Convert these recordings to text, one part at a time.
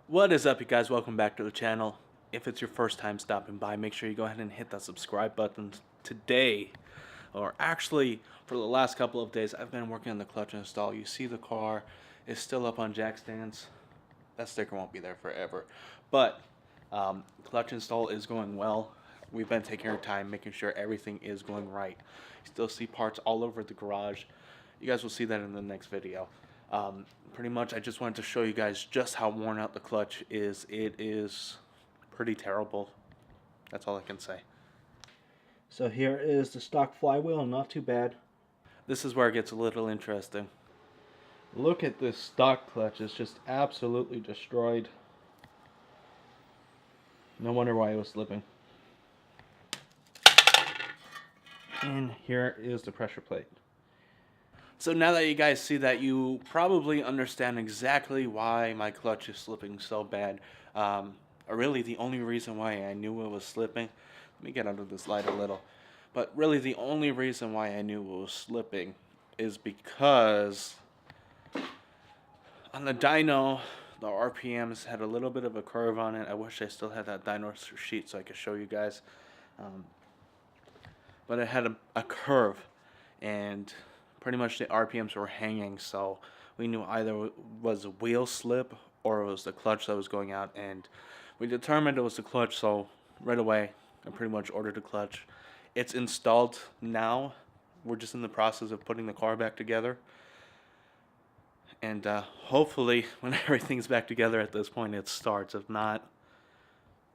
What is up, you guys? Welcome back to the channel. If it's your first time stopping by, make sure you go ahead and hit that subscribe button. Today, or actually for the last couple of days, I've been working on the clutch install. You see the car is still up on jack stands. That sticker won't be there forever, but clutch install is going well. We've been taking our time, making sure everything is going right. You still see parts all over the garage. You guys will see that in the next video. Pretty much I just wanted to show you guys just how worn out the clutch is. It is pretty terrible. That's all I can say. So here is the stock flywheel, not too bad. This is where it gets a little interesting. Look at this stock clutch, it's just absolutely destroyed. No wonder why it was slipping. And here is the pressure plate. So now that you guys see that, you probably understand exactly why my clutch is slipping so bad. Really the only reason why I knew it was slipping, let me get under this light a little, but really the only reason why I knew it was slipping is because on the dyno, the RPMs had a little bit of a curve on it. I wish I still had that dyno sheet so I could show you guys. But it had a curve, and pretty much the RPMs were hanging, so we knew either it was a wheel slip or it was the clutch that was going out, and we determined it was the clutch, so right away I pretty much ordered a clutch. It's installed now. We're just in the process of putting the car back together, and hopefully when everything's back together at this point it starts. If not,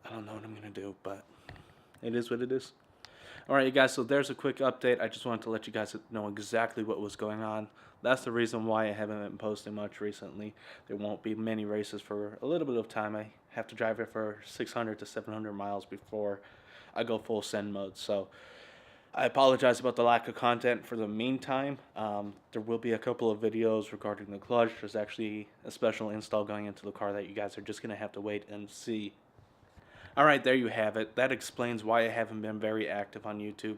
I don't know what I'm gonna do, but it is what it is. Alright, you guys, so there's a quick update. I just wanted to let you guys know exactly what was going on. That's the reason why I haven't been posting much recently. There won't be many races for a little bit of time. I have to drive it for 600 to 700 miles before I go full send mode. So I apologize about the lack of content for the meantime. There will be a couple of videos regarding the clutch. There's actually a special install going into the car that you guys are just going to have to wait and see. Alright, there you have it. That explains why I haven't been very active on YouTube.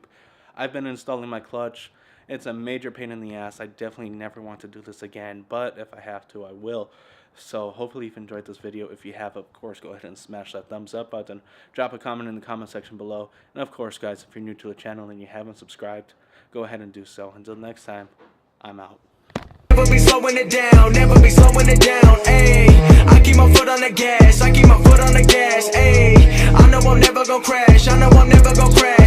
I've been installing my clutch. It's a major pain in the ass. I definitely never want to do this again, but if I have to, I will. So hopefully you've enjoyed this video. If you have, of course, go ahead and smash that thumbs up button. Drop a comment in the comment section below. And of course, guys, if you're new to the channel and you haven't subscribed, go ahead and do so. Until next time, I'm out. Never be slowing it down, never be slowing it down, ayy. I keep my foot on the gas, I keep my foot on the gas, ayy. I know I'm never gonna crash, I know I'm never gonna crash.